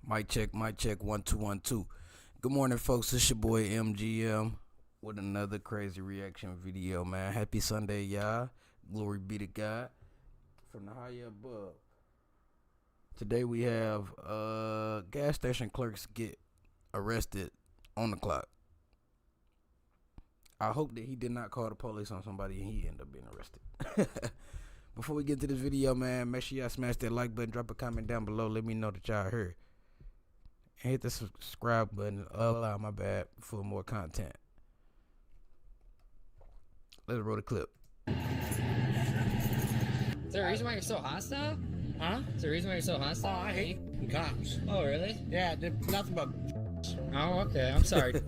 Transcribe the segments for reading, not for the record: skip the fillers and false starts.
Mic check, 1 2 1 2. Good morning, folks. It's your boy MGM with another crazy reaction video, man. Happy Sunday, y'all. Glory be to God from the higher above. Today we have gas station clerks get arrested on the clock. I hope that he did not call the police on somebody and he ended up being arrested. Before we get to this video, man, make sure y'all smash that like button, drop a comment down below, let me know that y'all heard. And hit the subscribe button, my bad, for more content. Let's roll the clip. Is there a reason why you're so hostile? Huh? Is there a reason why you're so hostile? Oh, I hate cops. Oh, really? Yeah, nothing but. Oh, okay. I'm sorry.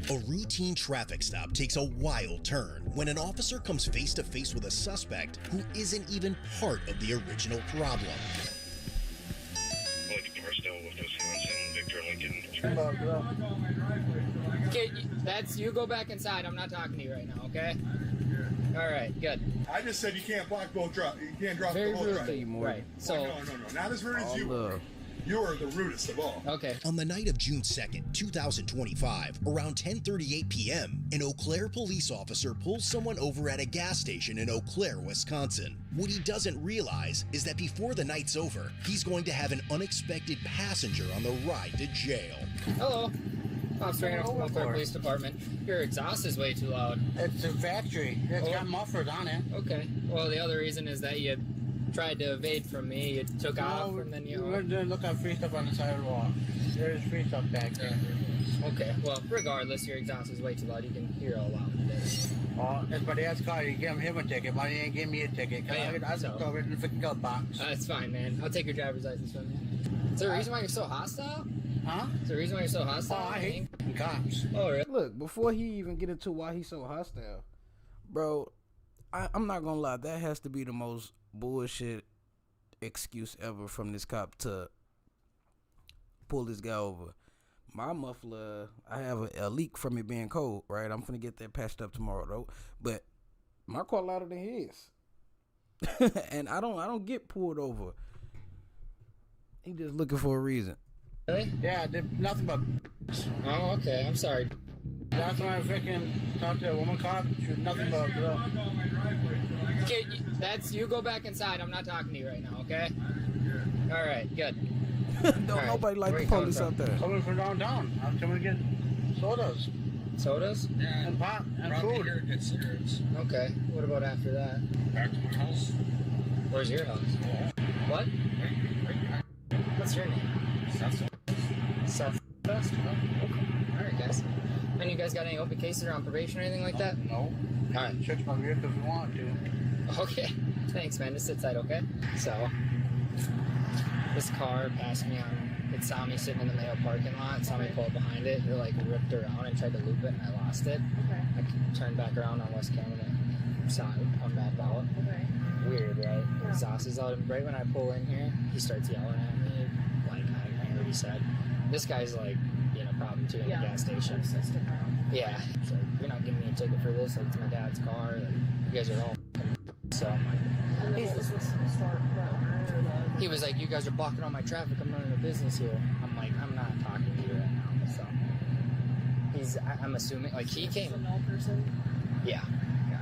A routine traffic stop takes a wild turn when an officer comes face to face with a suspect who isn't even part of the original problem. Okay, you go back inside. I'm not talking to you right now, okay? All right, good. I just said you can't block both drive. You can't drop Very both drive. rudely, right? So no. Not as rude as you were. You are the rudest of all. Okay. On the night of June 2nd, 2025, around 10:38 p.m., an Eau Claire police officer pulls someone over at a gas station in Eau Claire, Wisconsin. What he doesn't realize is that before the night's over, he's going to have an unexpected passenger on the ride to jail. Hello. I'm stringing up from the Eau Claire Police Department. Your exhaust is way too loud. It's a factory. It's got mufflers on it. Okay. Well, the other reason is that you tried to evade from me. You took off and then you... We're going to look at free stuff on the sidewalk. There's free stuff back there. Okay. Well, regardless, your exhaust is way too loud. You can hear how loud it is. Oh, it's my dad's car. You give him a ticket. Why didn't you give me a ticket? Oh, yeah. I just covered in the freaking glove box. That's fine, man. I'll take your driver's license from you. Is there a reason why you're so hostile? Huh? Is there a reason why you're so hostile? Oh, I hate cops. Oh, really? Look, before he even get into why he's so hostile, bro, I'm not gonna lie, that has to be the most bullshit excuse ever from this cop to pull this guy over. My muffler, I have a leak from it being cold, right? I'm finna get that patched up tomorrow though, but my car louder than his. And I don't get pulled over. He just looking for a reason. Really? Yeah, nothing but. Oh, okay. I'm sorry. That's when I freaking talked to a woman cop. She was nothing but. Okay, you go back inside. I'm not talking to you right now, okay? All right, good. Don't nobody like the police out there. Coming from downtown. I'm coming to get sodas. Sodas? Yeah, and pot and food. Here to get cigarettes. Okay. What about after that? Back to my house. Where's your house? What? What's your name? South West? Oh, okay. All right, guys. And you guys got any open cases or on probation or anything like that? No. All right. Search my vehicle if you want to. Okay. Thanks, man. Just sit tight, okay? So, this car passed me on. It saw me sitting in the Mayo parking lot. Saw me pull up behind it. It like ripped around and tried to loop it, and I lost it. Okay. I turned back around on West Canada and saw it on that ballot. Okay. Weird, right? Yeah. Exhaust is out, and right when I pull in here, he starts yelling at me. Like, I already said. This guy's like, problem too in the gas station. Yeah. He's like, you're not giving me a ticket for this. Like, it's my dad's car. Like, you guys are all so I'm like, he was like, you guys are blocking all my traffic. I'm running a business here. I'm like, I'm not talking to you right now. So I'm assuming, like, he came. No person. Yeah.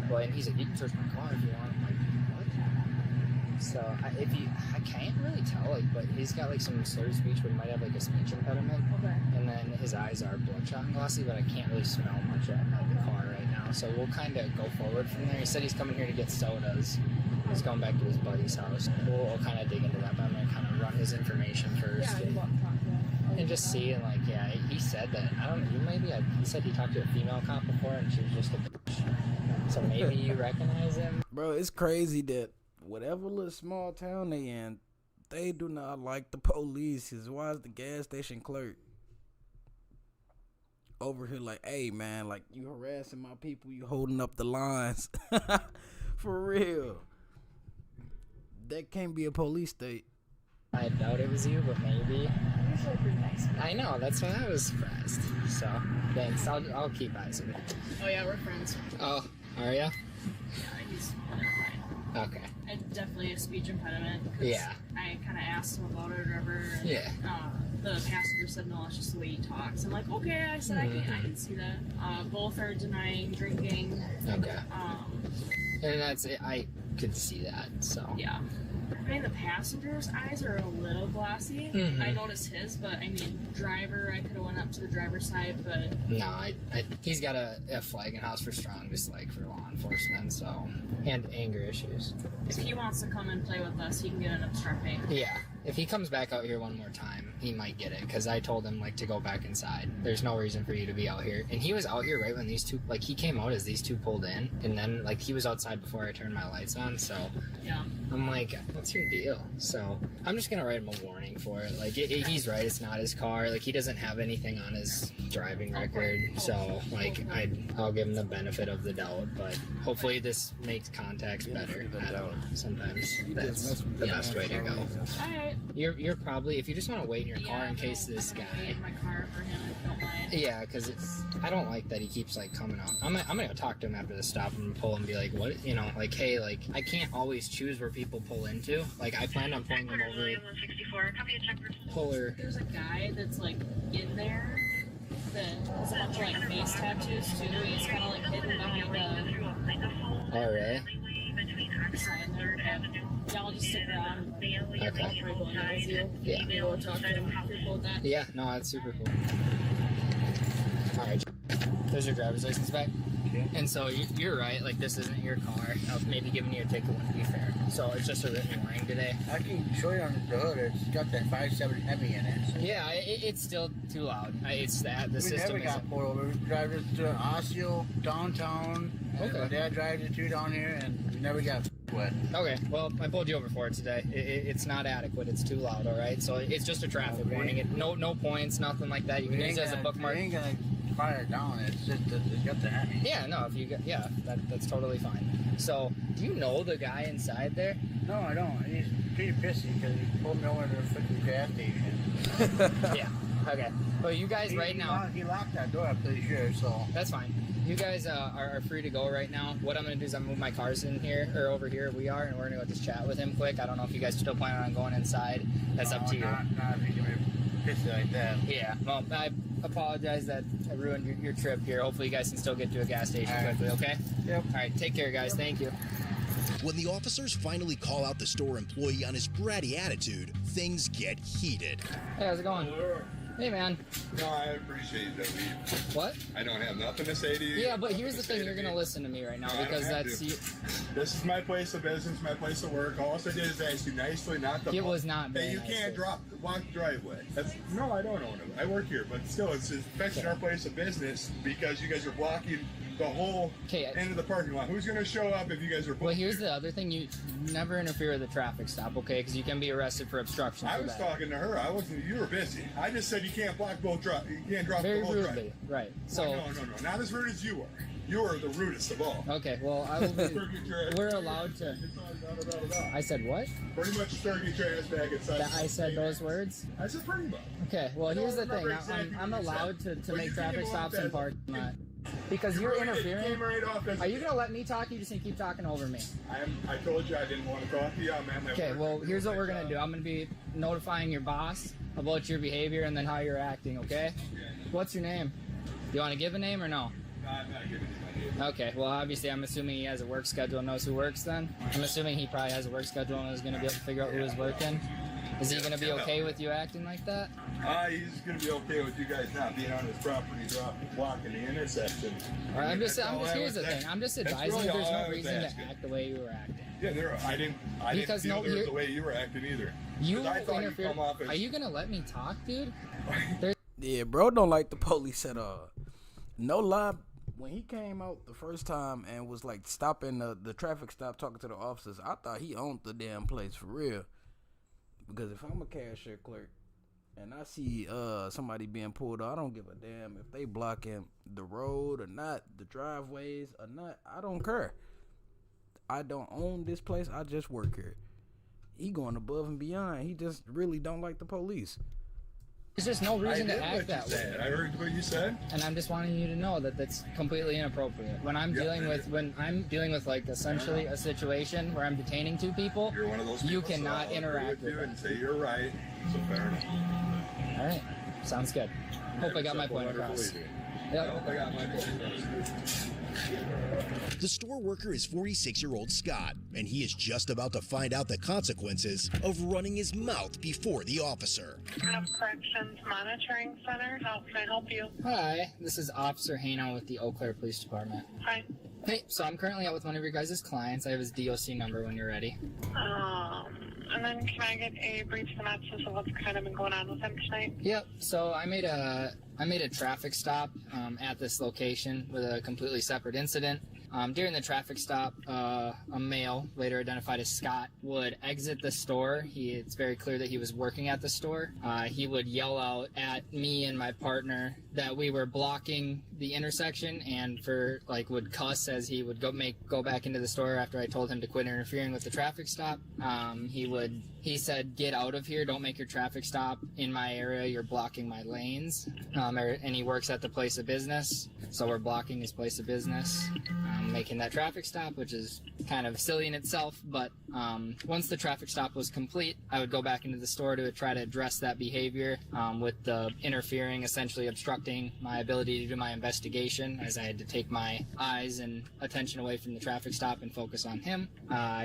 Well, and he's like, you can search my car if you want. I'm like, what? So I can't really tell, like, but he's got like some slurred speech where he might have like a speech impediment. Okay. And then his eyes are bloodshot and glossy, but I can't really smell much at the car right now. So we'll kind of go forward from there. He said he's coming here to get sodas. He's going back to his buddy's house. We'll kind of dig into that, but I'm going to kind of run his information first. Yeah, and just see, and like, yeah, he said that, I don't know, he said he talked to a female cop before and she was just a bitch. So maybe you recognize him. Bro, it's crazy that whatever little small town they in, they do not like the police. Why is the gas station clerk over here like, hey man, like, you harassing my people, you holding up the lines. For real. That can't be a police state. I doubt it was you, but maybe. Usually pretty nice. I know, that's why I was surprised. So, thanks. I'll keep eyes on it. Oh yeah, we're friends. Oh, are ya? Yeah, he's fine. Okay. It's definitely a speech impediment. Yeah. I kind of asked him about it or whatever. And, Yeah. the passenger said, no, it's just the way he talks. I'm like, okay. I said, I can see that. Both are denying drinking. Okay. And that's it. I could see that, so. Yeah. I mean, the passenger's eyes are a little glassy. I noticed his, but I mean, driver, I could have went up to the driver's side, but... No, he's got a flag in house for strong dislike for law enforcement, so... And anger issues. If he wants to come and play with us, he can get an obstructing. Yeah. If he comes back out here one more time, he might get it, because I told him, like, to go back inside. There's no reason for you to be out here. And he was out here right when these two, like, he came out as these two pulled in, and then, like, he was outside before I turned my lights on, so... Yeah. I'm like, what's your deal? So, I'm just gonna write him a warning for it. Like, he's right, it's not his car. Like, he doesn't have anything on his driving record, so, like, I'll give him the benefit of the doubt, but hopefully this makes contacts better. I don't know. Sometimes that's the best way to go. Alright. You're probably, if you just want to wait in your car in case this guy... in my car for him, if you don't mind. Yeah, because I don't like that he keeps, like, coming out. I'm gonna go talk to him after the stop and pull and be like, what, you know, like, hey, like, I can't always choose where people pull into. Like, I plan on pulling them over. Puller. There's a guy that's, like, in there that has a bunch of, like, face tattoos, too. He's kind of, like, hidden behind the... Alright. Sign there, but yeah, I'll just stick around. Okay. I'll probably go in with you. Yeah. Maybe we'll talk to him. You're cool with that? Yeah, no, that's super cool. Alright, there's your driver's license back. And so you're right, like, this isn't your car. Maybe giving you a ticket wouldn't be fair. So it's just a written warning today. I can show you on the hood. It's got that 5.7 Hemi in it. So. Yeah, it's still too loud. It's that the system We never got pulled over. We drive it to Osceola, downtown. Okay. My dad drives it too down here, and we never got wet. Okay, well, I pulled you over for it today. It's not adequate. It's too loud, all right? So it's just a traffic warning. No points, nothing like that. You can use it as a bookmark. We ain't gonna fire it down. It's just it's got the Hemi. Yeah, no, if you get, yeah, that's totally fine. So, do you know the guy inside there? No, I don't. He's pretty pissy because he pulled me over to the freaking gas station. Yeah. Okay. Well, you guys He locked that door, I'm pretty sure, so. That's fine. You guys are free to go right now. What I'm going to do is I'm going to move my cars in here, or over here we are, and we're going to go just chat with him quick. I don't know if you guys are still planning on going inside. That's up to you. Not if you get pissy like that. Yeah, well, I apologize that I ruined your trip here. Hopefully you guys can still get to a gas station quickly, okay? Yep. All right, take care, guys. Thank you. When the officers finally call out the store employee on his bratty attitude, things get heated. Hey, how's it going? Hey, man. No, I appreciate that. What? I don't have nothing to say to you. Yeah, but here's the thing. You're going to listen to me right now because that's... This is my place of business, my place of work. All I did is ask you nicely not to... It was not very Hey, you nicely. can't walk the driveway. No, I don't own it. I work here, but still, it's affecting our place of business because you guys are blocking the whole end of the parking lot. Who's going to show up if you guys are... Well, here's the other thing. You never interfere with a traffic stop, okay? Because you can be arrested for obstruction. I was talking to her. I wasn't... You were busy. I just said you can't block both you can't drop very the whole rudely, driveway. right? So no, not as rude as you are. You are the rudest of all. Okay, well, I will be, we're allowed to. I said what? Pretty much start get your ass back inside. I said those words? I said pretty much. Okay, well, here's the thing. I'm allowed to make traffic stops in parking lot. Because you're interfering. Are you going to let me talk? You just going to keep talking over me? I told you I didn't want to talk to you. Okay, well, here's what we're going to do. I'm going to be notifying your boss about your behavior and then how you're acting, okay? What's your name? You want to give a name or no? I'm not giving you my name. Okay, well, obviously, I'm assuming he has a work schedule and knows who works then. I'm assuming he probably has a work schedule and is going to be able to figure out who is working. Is he going to be okay with you acting like that? He's going to be okay with you guys not being on his property, blocking the intersection. All right, here's the thing. I'm just advising you there's no reason to act the way you were acting. Yeah, I didn't feel there was the way you were acting either. You I thought you come off as... Are you going to let me talk, dude? Yeah, bro don't like the police at all. No lie, when he came out the first time and was like stopping the traffic stop talking to the officers, I thought he owned the damn place for real. Because if I'm a cashier clerk and I see somebody being pulled out, I don't give a damn if they blocking the road or not, the driveways or not. I don't care. I don't own this place. I just work here. He going above and beyond. He just really don't like the police. There's just no reason to act that way. I heard what you said. And I'm just wanting you to know that that's completely inappropriate. When I'm dealing with like essentially a situation where I'm detaining two people, You're one of those people, you cannot so I'll interact agree with you with and say you're right. So fair enough. All right. Sounds good. Hope I got my point across. Yep. Hope I got my point across. The store worker is 46-year-old Scott, and he is just about to find out the consequences of running his mouth before the officer. Corrections Monitoring Center, how can I help you? Hi, this is Officer Hano with the Eau Claire Police Department. Hi. Hey, so I'm currently out with one of your guys' clients. I have his DOC number when you're ready. And then can I get a brief synopsis of what's kind of been going on with him tonight? Yep, so I made a traffic stop at this location with a completely separate incident. During the traffic stop, a male, later identified as Scott, would exit the store. It's very clear that he was working at the store. He would yell out at me and my partner that we were blocking the intersection, and would cuss as he would go back into the store after I told him to quit interfering with the traffic stop. He said, "Get out of here, don't make your traffic stop in my area, you're blocking my lanes." And he works at the place of business, so we're blocking his place of business, making that traffic stop, which is kind of silly in itself. But once the traffic stop was complete, I would go back into the store to try to address that behavior with the interfering, essentially obstructing my ability to do my investigation, as I had to take my eyes and attention away from the traffic stop and focus on him.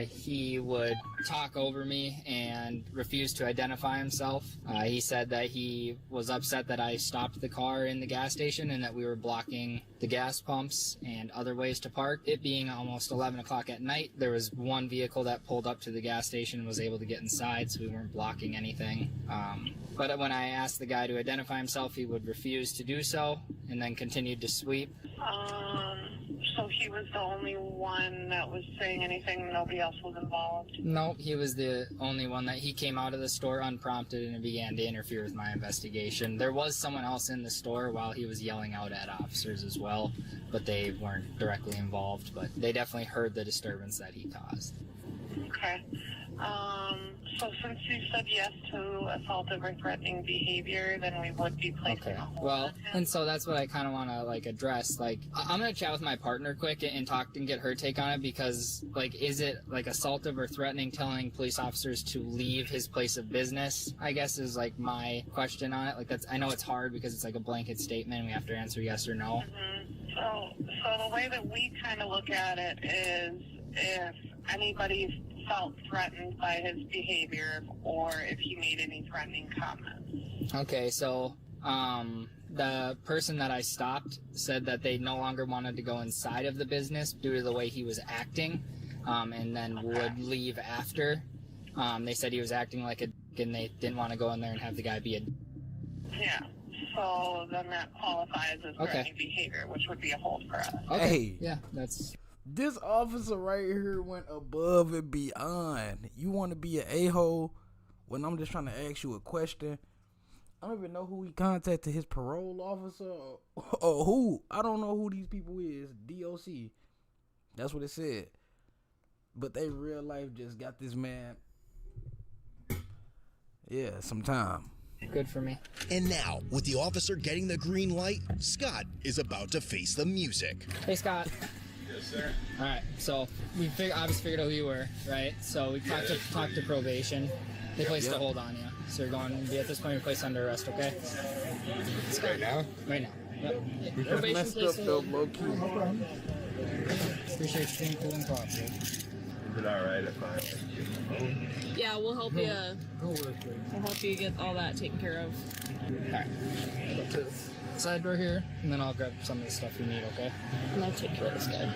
He would talk over me and refuse to identify himself. He said that he was upset that I stopped the car in the gas station and that we were blocking the gas pumps and other ways to park. It being almost 11 o'clock at night, there was one vehicle that pulled up to the gas station and was able to get inside, so we weren't blocking anything. But when I asked the guy to identify himself, he would refuse to do so and then continued to sweep. So he was the only one that was saying anything, nobody else was involved? No, he was the only one that he came out of the store unprompted and began to interfere with my investigation. There was someone else in the store while he was yelling out at officers as well, but they weren't directly involved, but they definitely heard the disturbance that he caused. Okay. So since you said yes to assaultive or threatening behavior, then we would be placing a hold on him. And so that's what I kind of want to address. I'm gonna chat with my partner quick and talk and get her take on it, because is it assaultive or threatening, telling police officers to leave his place of business, I guess, is my question on it. I know it's hard because it's a blanket statement and we have to answer yes or no. Mm-hmm. So the way that we kind of look at it is, if anybody felt threatened by his behavior or if he made any threatening comments. Okay, so the person that I stopped said that they no longer wanted to go inside of the business due to the way he was acting, and then would leave after. They said he was acting like a dick and they didn't want to go in there and have the guy be a dick. Yeah, so then that qualifies as threatening behavior, which would be a hold for us. Okay. Hey. Yeah, that's... This officer right here went above and beyond. You want to be an a-hole when I'm just trying to ask you a question? I don't even know who he contacted, his parole officer or who. I don't know who these people is. DOC. That's what it said. But they real life just got this man. Yeah, some time. Good for me. And now, with the officer getting the green light, Scott is about to face the music. Hey, Scott. Yes, sir. All right, so we obviously figured out who you were, right? So we talked to probation. They placed a hold on you. So you're going to be, at this point, you're placed under arrest, okay? Right now? Right now. Yep. That's Probation messed placed up a though, hold. low key. Appreciate you being cool and cooperative. Is it alright if I Yeah, we'll help you. We'll help you get all that taken care of. All right. Go to the side door here, and then I'll grab some of the stuff you need, okay? And I'll take care of this guy.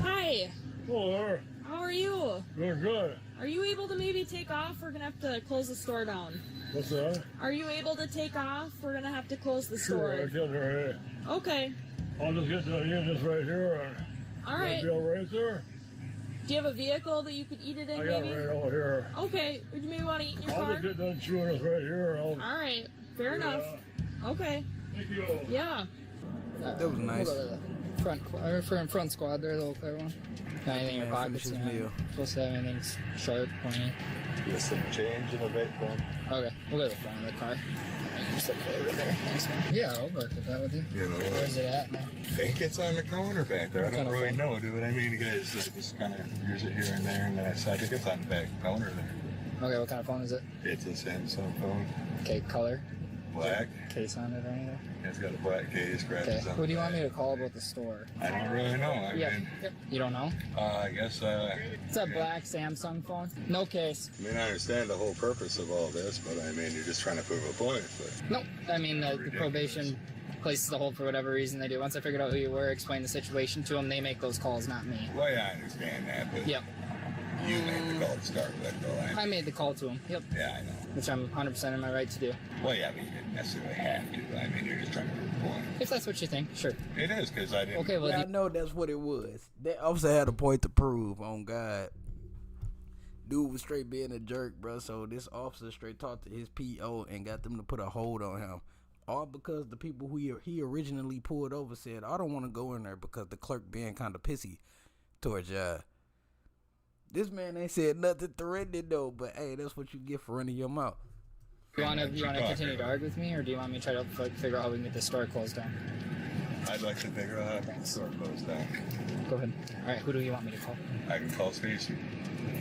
Hi. Hello there. How are you? Good, good. Are you able to maybe take off? We're gonna have to close the store down. What's that? Are you able to take off? We're gonna have to close the Sure, I store. get right here. Okay. I'll just get the units right here. All right. Be all right there? Do you have a vehicle that you could eat it in, I got maybe? right over here. Okay. Would you maybe want to eat in your I'll car? just get done chewing this right here. All right. Fair enough. Okay. Thank you. Yeah. That was nice. We'll go to the front squad there, the little clear one. Got anything in your Yeah, pockets? finish his meal. Supposed to have anything sharp, pointy. get some change in the vehicle? Okay, we'll go to the front of the car. Just over there. Thanks, man. Yeah, I'll work with that with you. You know, Where's it at, man? I think it's on the counter back there. I don't really know, dude. I mean, you guys just kind of use it here and there, and then I think it's on the back counter there. Okay, what kind of phone is it? It's a Samsung phone. Okay, color. Black. Case on it or anything? It's got a black case, scratches Okay. on Who do you the want me back. to call about the store? I don't really know. I mean, You don't know? I guess, It's a black Samsung phone. No case. I mean, I understand the whole purpose of all this, but I mean, you're just trying to prove a point. But No, I mean, the probation places the hold for whatever reason they do. Once I figured out who you were, explained the situation to them, they make those calls, not me. well, yeah, I understand that, but Yep. you made the call to start with, though. I made the call to him. Yep. Yeah, I know. Which I'm 100% in my right to do. Well, yeah, but you didn't necessarily have to. I mean, you're just trying to prove a point. If that's what you think, sure. It is, because I didn't. Okay, well, Yeah, I know that's what it was. That officer had a point to prove, on God. Dude was straight being a jerk, bro. So this officer straight talked to his PO and got them to put a hold on him. All because the people who he originally pulled over said, I don't want to go in there because the clerk being kind of pissy towards y'all. This man ain't said nothing threatening though, but hey, that's what you get for running your mouth. You want to continue to argue with me, or do you want me to try to figure out how we can get this store closed down? I'd like to figure out how to get the store closed down. Go ahead. All right, who do you want me to call? I can call Stacy.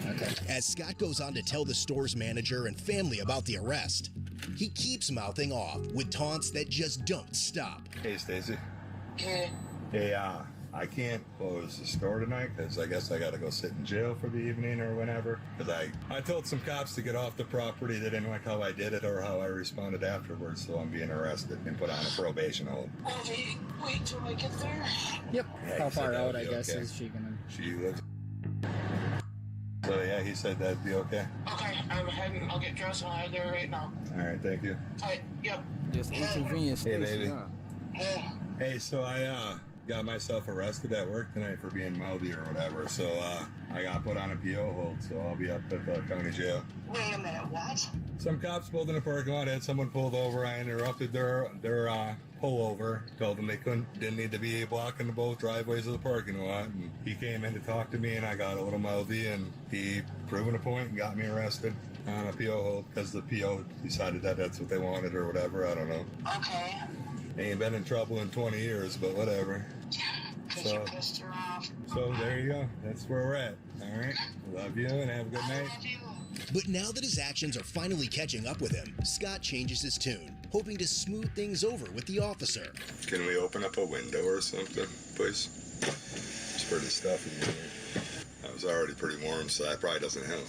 Okay. As Scott goes on to tell the store's manager and family about the arrest, he keeps mouthing off with taunts that just don't stop. Hey, Stacy. Okay. Hey, I can't close the store tonight because I guess I got to go sit in jail for the evening or whenever. Because I told some cops to get off the property. They didn't like how I did it or how I responded afterwards, so I'm being arrested and put on a probation hold. Okay, wait till I get there. Yep. Yeah, How he said far that out, would I be guess, okay. is she gonna? She lives. So yeah, he said that'd be okay. Okay, I'm heading. I'll get dressed and I'll head there right now. All right, thank you. Alright, yep. Just inconvenience. Hey, baby. Yeah. Hey, so I got myself arrested at work tonight for being mouthy or whatever. So I got put on a PO hold, so I'll be up at the county jail. Wait a minute, what? Some cops pulled in the parking lot, had someone pulled over. I interrupted their pullover, told them they didn't need to be blocking both driveways of the parking lot. And he came in to talk to me, and I got a little mouthy, and he proven a point and got me arrested on a PO hold because the PO decided that that's what they wanted or whatever. I don't know. Okay. Ain't been in trouble in 20 years, but whatever. Because you pissed her off. So there you go. That's where we're at. All right. Love you and have a good night. love you. But now that his actions are finally catching up with him, Scott changes his tune, hoping to smooth things over with the officer. Can we open up a window or something, please? It's pretty stuffy in here. I was already pretty warm, so that probably doesn't help.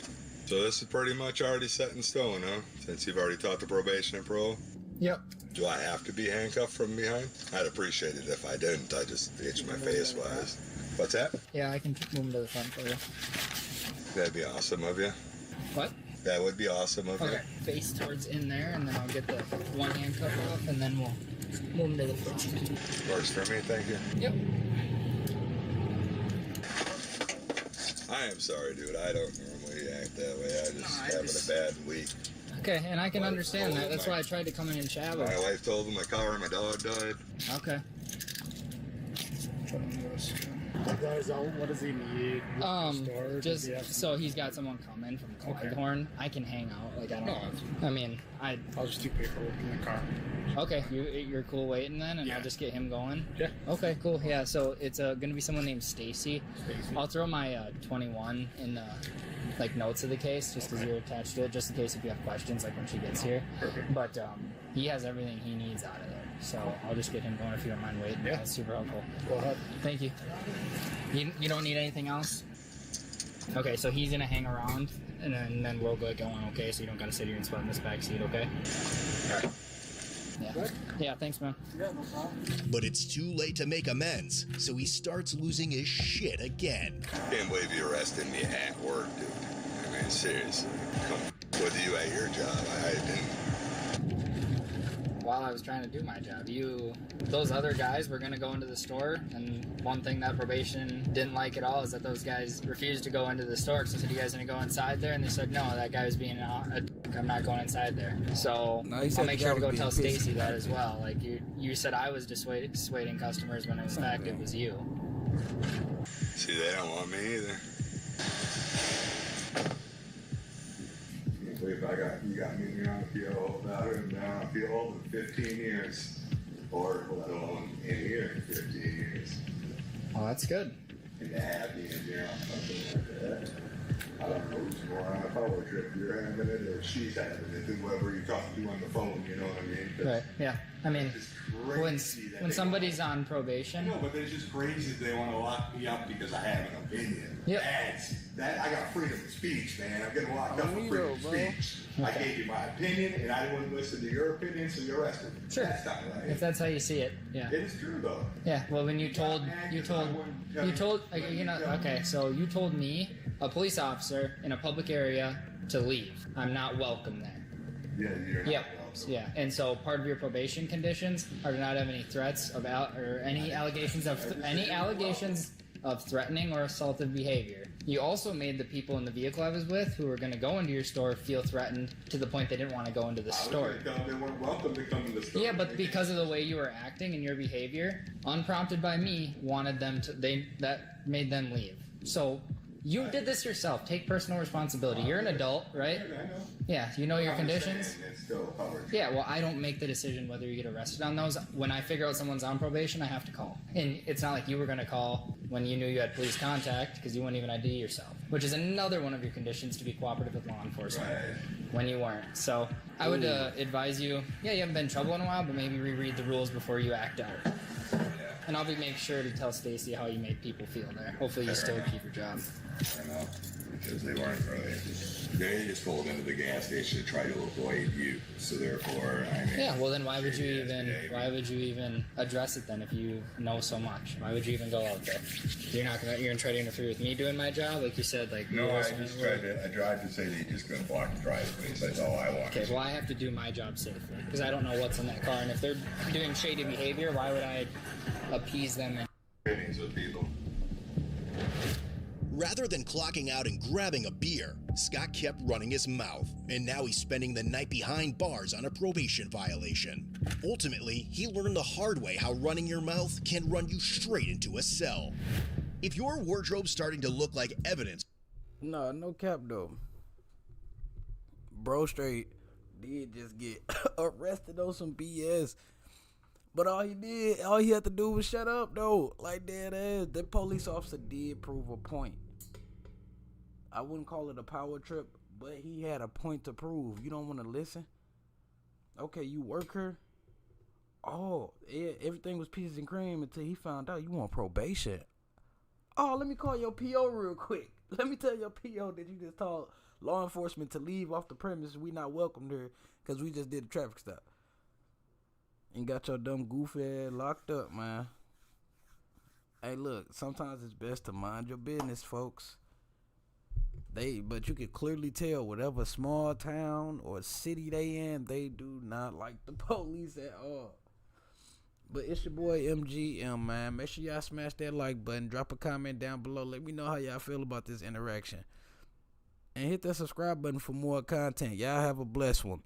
So this is pretty much already set in stone, huh? Since you've already taught the probation and parole? Yep. Do I have to be handcuffed from behind? I'd appreciate it if I didn't. I just itch my face wise. What's that? Yeah, I can move him to the front for you. That'd be awesome of you. What? That would be awesome of you. Okay. Face towards in there, and then I'll get the one handcuff off, and then we'll move him to the front. Works for me, thank you. Yep. I am sorry, dude. I don't normally act that way. I just having a bad week. Okay, and I can understand that. That's why I tried to come in and chat with My him. wife told him my car and my dog died. Okay. Guys, what does he need? Just so he's got someone coming from Clyde. I can hang out. Like I don't. I mean, I'll just do paperwork in the car. Okay, you're cool waiting then, and Yeah. I'll just get him going. Yeah. Okay, cool. Yeah, so it's gonna be someone named Stacy. I'll throw my 21 in the notes of the case just because you're attached to it, just in case if you have questions like when she gets here. Perfect. But he has everything he needs out of there, so I'll just get him going if you don't mind waiting. Yeah. That's super helpful. Go ahead. Thank you. You don't need anything else? Okay, so he's gonna hang around, and then we'll get going. Okay, so you don't gotta sit here and sweat in this back seat. Okay. Yeah. Yeah. Thanks, man. Yeah, no problem. But it's too late to make amends, so he starts losing his shit again. Can't believe you arrested me at work, dude. I mean, seriously. Come with you at your job. I didn't. While I was trying to do my job, those other guys were gonna go into the store, and one thing that probation didn't like at all is that those guys refused to go into the store. So I said, "You guys gonna go inside there?" And they said, "No, that guy was being a dick. I'm not going inside there." So No, he said I'll make the sure guy to go was tell being pissy. Stacy that as well. Like you said, I was dissuading customers when in fact it was you. See, they don't want me either. Can't believe you got me here on appeal about it, and now on appeal in 15 years. Or let alone in here in 15 years. Oh, that's good. And to have me in here on something like that. I don't know who's going on a power trip. You're having it or she's having it, whoever you're talking to on the phone, you know what I mean? Right. Yeah. I mean, It's when crazy that when they somebody's on probation. No, but it's just crazy that they want to lock me up because I have an opinion. Yep. That I got freedom of speech, man. I'm getting locked up for Me freedom though, of bro. speech. I gave you my opinion, and I wouldn't listen to your opinion, so you're arrested. Sure. That's not right. If that's how you see it, yeah. It is true, though. Yeah. Well, when you told okay, so you told me, a police officer in a public area, to leave. I'm not welcome there. Yeah, you're not Yep. welcome. Yeah, and so part of your probation conditions are to not have any threats about or any allegations of threatening or assaultive behavior. You also made the people in the vehicle I was with, who were going to go into your store, feel threatened to the point they didn't want to go into the store. They weren't welcome to come to the store. Yeah, but because of the way you were acting and your behavior, unprompted by me, that made them leave. So you did this yourself. Take personal responsibility. You're an adult, right? I know. Yeah, you know your I'm just conditions. saying, it's still a power trip. Yeah, well, I don't make the decision whether you get arrested on those. When I figure out someone's on probation, I have to call. And it's not like you were going to call when you knew you had police contact, because you wouldn't even ID yourself, which is another one of your conditions to be cooperative with law enforcement, when you weren't. So I would advise you, you haven't been in trouble in a while, but maybe reread the rules before you act out. And I'll make sure to tell Stacy how you made people feel there. Hopefully you still keep your job. I know, because they weren't really. They just pulled into the gas station to try to avoid you. So therefore, I mean. Yeah, well then why would you even address it then if you know so much? Why would you even go out there? You're gonna try to interfere with me doing my job, like you said, like. No, I tried to say that you're just gonna block the driveways. That's all I want. Okay, well I have to do my job safely because I don't know what's in that car, and if they're doing shady behavior, why would I appease them? Opinions of people. Rather than clocking out and grabbing a beer, Scott kept running his mouth, and now he's spending the night behind bars on a probation violation. Ultimately, he learned the hard way how running your mouth can run you straight into a cell. If your wardrobe's starting to look like evidence... No cap though. Bro straight did just get arrested on some BS. But all he had to do was shut up though. Like dead ass. The police officer did prove a point. I wouldn't call it a power trip, but he had a point to prove. You don't want to listen? Okay, you work her. Oh, yeah, everything was peaches and cream until he found out you want probation. Oh, let me call your PO real quick. Let me tell your PO that you just told law enforcement to leave off the premise. We not welcomed her because we just did a traffic stop. And got your dumb goofy ass locked up, man. Hey, look, sometimes it's best to mind your business, folks. But you can clearly tell whatever small town or city they in, they do not like the police at all. But it's your boy MGM, man. Make sure y'all smash that like button. Drop a comment down below. Let me know how y'all feel about this interaction. And hit that subscribe button for more content. Y'all have a blessed one.